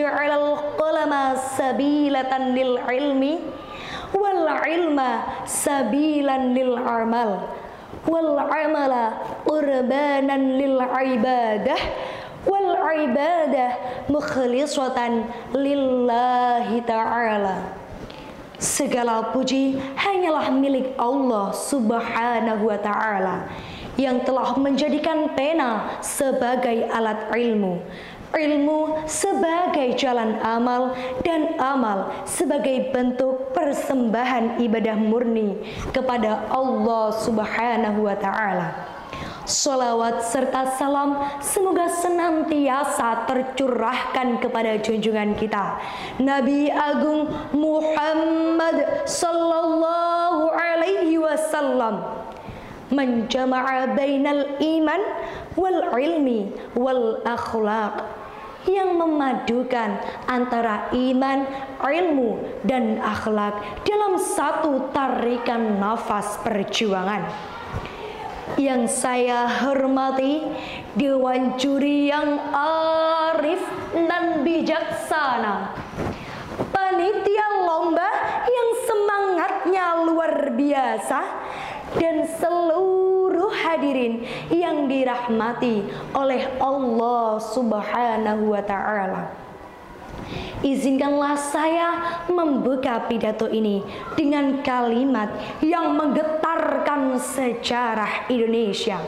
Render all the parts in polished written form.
ja'alal qalama sabilatan lil ilmi wal ilma sabilan lil amal wal amala qurbanan lil ibadah wal ibadah mukhlisatan lillahi ta'ala. Segala puji hanyalah milik Allah Subhanahu wa ta'ala yang telah menjadikan pena sebagai alat ilmu, ilmu sebagai jalan amal, dan amal sebagai bentuk persembahan ibadah murni kepada Allah Subhanahu wa ta'ala. Sholawat serta salam semoga senantiasa tercurahkan kepada junjungan kita Nabi Agung Muhammad sallallahu alaihi wasallam, menjama'a bainal iman wal ilmi wal akhlaq, yang memadukan antara iman, ilmu, dan akhlak dalam satu tarikan nafas perjuangan. Yang saya hormati Dewan Juri yang arif dan bijaksana, panitia lomba yang semangatnya luar biasa, dan seluruh hadirin yang dirahmati oleh Allah Subhanahu wa ta'ala. Izinkanlah saya membuka pidato ini dengan kalimat yang menggetarkan sejarah Indonesia.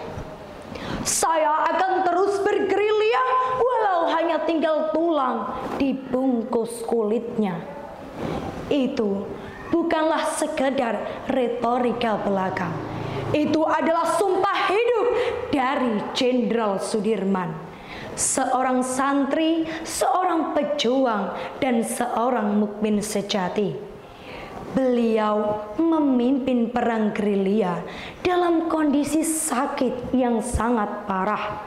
Saya akan terus bergerilya walau hanya tinggal tulang dibungkus kulitnya. Itu bukanlah sekedar retorika belaka. Itu adalah sumpah hidup dari Jenderal Sudirman, seorang santri, seorang pejuang, dan seorang mukmin sejati. Beliau memimpin perang gerilya dalam kondisi sakit yang sangat parah.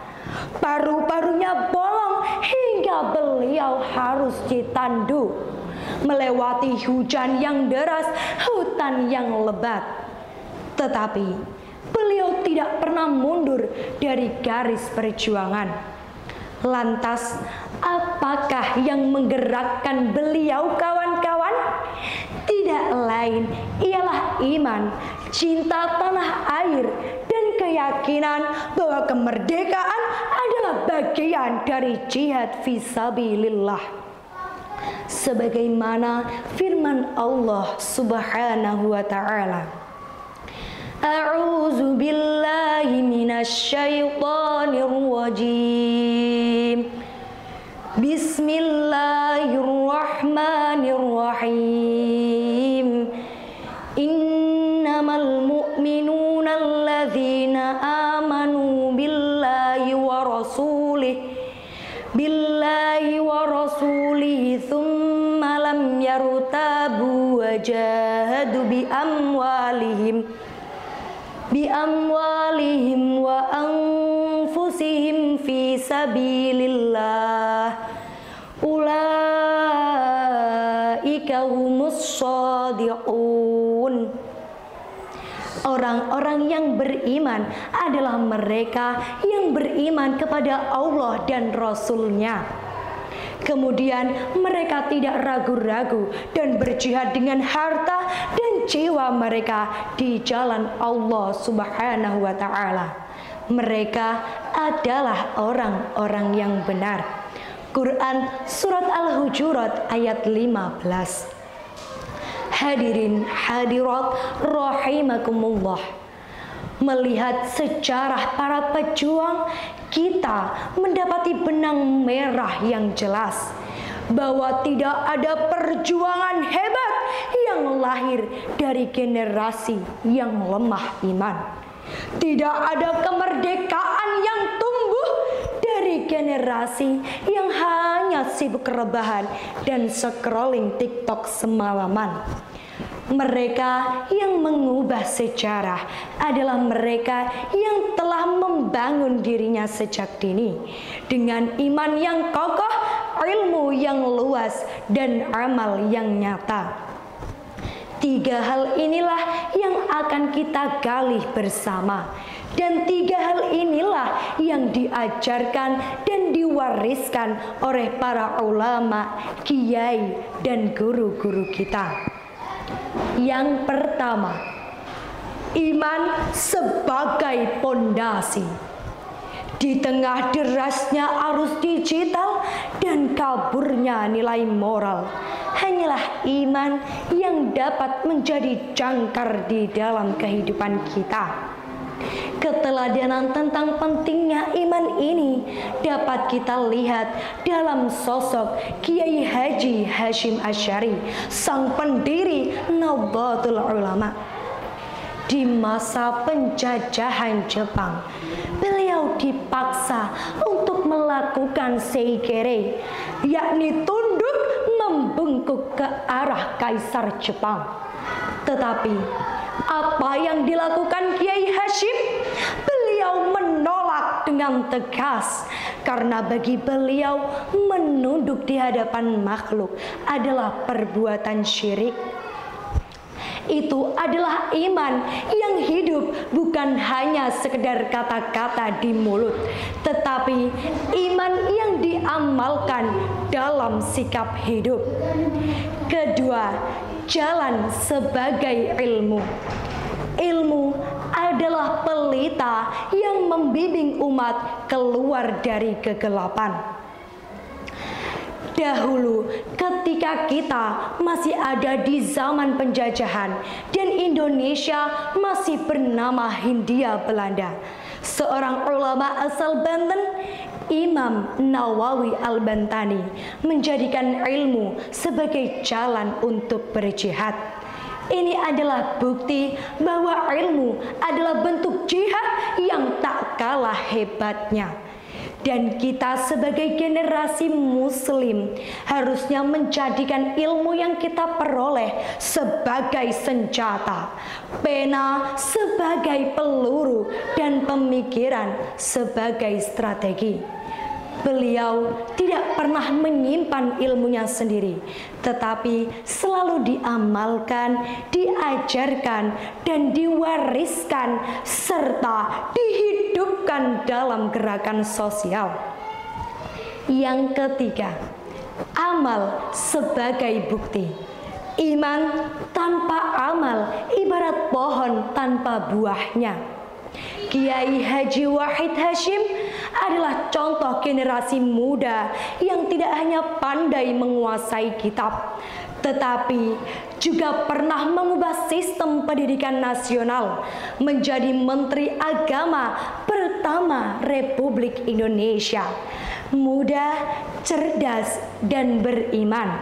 Paru-parunya bolong hingga beliau harus ditandu, melewati hujan yang deras, hutan yang lebat. Tetapi beliau tidak pernah mundur dari garis perjuangan. Lantas, apakah yang menggerakkan beliau, kawan-kawan? Tidak lain ialah iman, cinta tanah air, dan keyakinan bahwa kemerdekaan adalah bagian dari jihad fisabilillah. Sebagaimana firman Allah Subhanahu wa ta'ala, A'udzu billahi minasyaitonir rajim. Bismillahirrahmanirrahim. Innamal mu'minuna alladzina amanu billahi wa rasulihi thumma lam yartabu wa jahadu bi amwalihim wa anfusihim fi sabilillah, ulaika humus shadiqun. Orang-orang yang beriman adalah mereka yang beriman kepada Allah dan Rasul-Nya. Kemudian mereka tidak ragu-ragu dan berjihad dengan harta dan jiwa mereka di jalan Allah Subhanahu wa ta'ala. Mereka adalah orang-orang yang benar. Quran Surat Al-Hujurat ayat 15. Hadirin hadirat rahimakumullah, melihat sejarah para pejuang, kita mendapati benang merah yang jelas bahwa tidak ada perjuangan hebat yang lahir dari generasi yang lemah iman. Tidak ada kemerdekaan yang tumbuh dari generasi yang hanya sibuk rebahan dan scrolling TikTok semalaman. Mereka yang mengubah sejarah adalah mereka yang telah membangun dirinya sejak dini dengan iman yang kokoh, ilmu yang luas, dan amal yang nyata. Tiga hal inilah yang akan kita gali bersama Dan 3 hal inilah yang diajarkan dan diwariskan oleh para ulama, kiai, dan guru-guru kita. Yang pertama, iman sebagai pondasi. Di tengah derasnya arus digital dan kaburnya nilai moral, hanyalah iman yang dapat menjadi jangkar di dalam kehidupan kita. Keteladanan tentang pentingnya iman ini dapat kita lihat dalam sosok Kiai Haji Hashim Asy'ari, sang pendiri Nahdlatul Ulama. Di masa penjajahan Jepang, beliau dipaksa untuk melakukan seikere, yakni tunduk membungkuk ke arah Kaisar Jepang. Tetapi apa yang dilakukan Kiai Hashim? Beliau menolak dengan tegas, karena bagi beliau menunduk di hadapan makhluk adalah perbuatan syirik. Itu adalah iman yang hidup, bukan hanya sekedar kata-kata di mulut, tetapi iman yang diamalkan dalam sikap hidup. Kedua, jalan sebagai ilmu. Ilmu adalah pelita yang membimbing umat keluar dari kegelapan. Dahulu ketika kita masih ada di zaman penjajahan dan Indonesia masih bernama Hindia Belanda, seorang ulama asal Banten, Imam Nawawi Al-Bantani, menjadikan ilmu sebagai jalan untuk berjihad. Ini adalah bukti bahwa ilmu adalah bentuk jihad yang tak kalah hebatnya. Dan kita sebagai generasi muslim harusnya menjadikan ilmu yang kita peroleh sebagai senjata, pena sebagai peluru, dan pemikiran sebagai strategi. Beliau tidak pernah menyimpan ilmunya sendiri, tetapi selalu diamalkan, diajarkan, dan diwariskan, serta dihidupkan dalam gerakan sosial. Yang ketiga, amal sebagai bukti. Iman tanpa amal ibarat pohon tanpa buahnya. Kiai Haji Wahid Hashim adalah contoh generasi muda yang tidak hanya pandai menguasai kitab, tetapi juga pernah mengubah sistem pendidikan nasional menjadi Menteri Agama pertama Republik Indonesia. Muda, cerdas, dan beriman.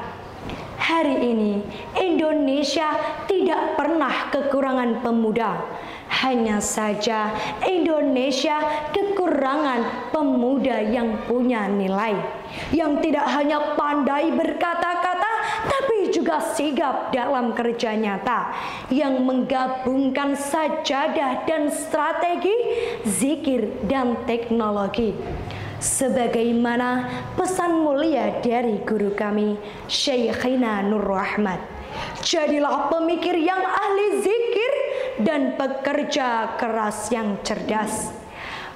Hari ini Indonesia tidak pernah kekurangan pemuda. Hanya saja Indonesia kekurangan pemuda yang punya nilai, yang tidak hanya pandai berkata-kata, tapi juga sigap dalam kerja nyata, yang menggabungkan sajadah dan strategi, zikir dan teknologi. Sebagaimana pesan mulia dari guru kami, Syekhina Nur Rahmat, jadilah pemikir yang ahli zikir dan pekerja keras yang cerdas.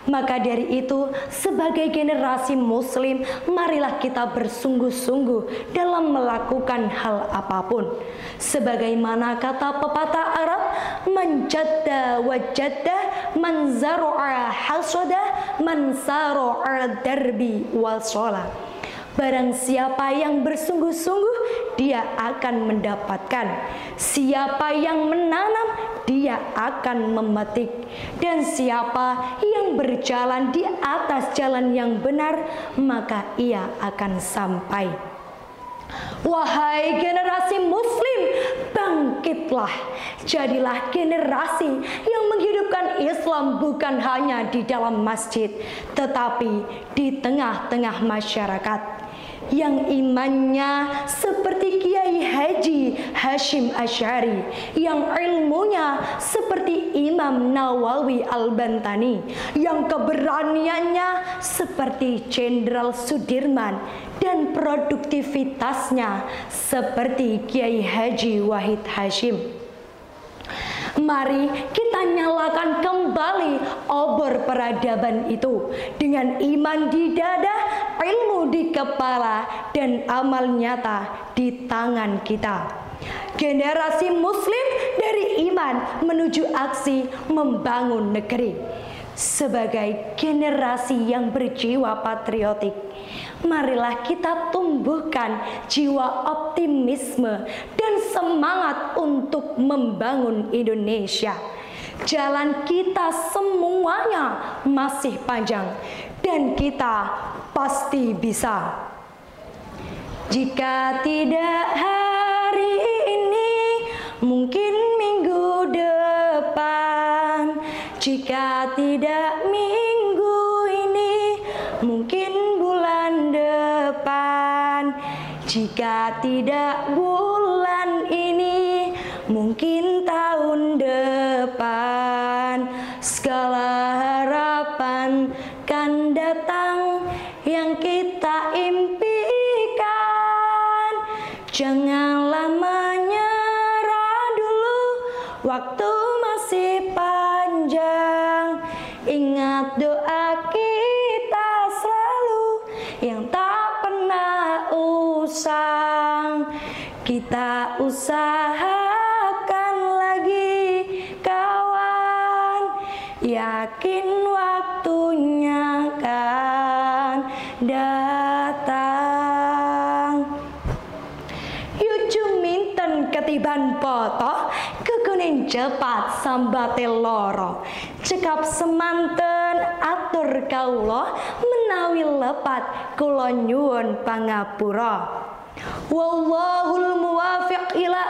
Maka dari itu, sebagai generasi muslim, marilah kita bersungguh-sungguh dalam melakukan hal apapun. Sebagaimana kata pepatah Arab, man jadda wajadda, man zaru'a hasada, man saru'a darbi washola. Barang siapa yang bersungguh-sungguh, dia akan mendapatkan. Siapa yang menanam, dia akan memetik. Dan siapa yang berjalan di atas jalan yang benar, maka ia akan sampai. Wahai generasi muslim, bangkitlah. Jadilah generasi yang menghidupkan Islam bukan hanya di dalam masjid, tetapi di tengah-tengah masyarakat. Yang imannya seperti Kiai Haji Hashim Asy'ari, yang ilmunya seperti Imam Nawawi Al-Bantani, yang keberaniannya seperti Jenderal Sudirman, dan produktivitasnya seperti Kiai Haji Wahid Hashim. Mari kita kita nyalakan kembali obor peradaban itu dengan iman di dada, ilmu di kepala, dan amal nyata di tangan kita. Generasi muslim dari iman menuju aksi membangun negeri. Sebagai generasi yang berjiwa patriotik, marilah kita tumbuhkan jiwa optimisme dan semangat untuk membangun Indonesia. Jalan kita semuanya masih panjang dan kita pasti bisa. Jika tidak hari ini, mungkin minggu depan. Jika tidak minggu ini, mungkin bulan depan. Jika tidak bulan ini, mungkin tahun depan. Segala harapan kan datang yang kita impikan. Janganlah menyerah dulu, waktu masih panjang. Ingat doa kita selalu yang tak pernah usang. Kita usahakan lagi kawan, yakin waktunya kan datang. Yuju minten ketiban poto, kekunin cepat sambate loro. Cekap semanten atur kaulo, menawi lepat kula nyuwun pangapura. Wallahul muwafiq ila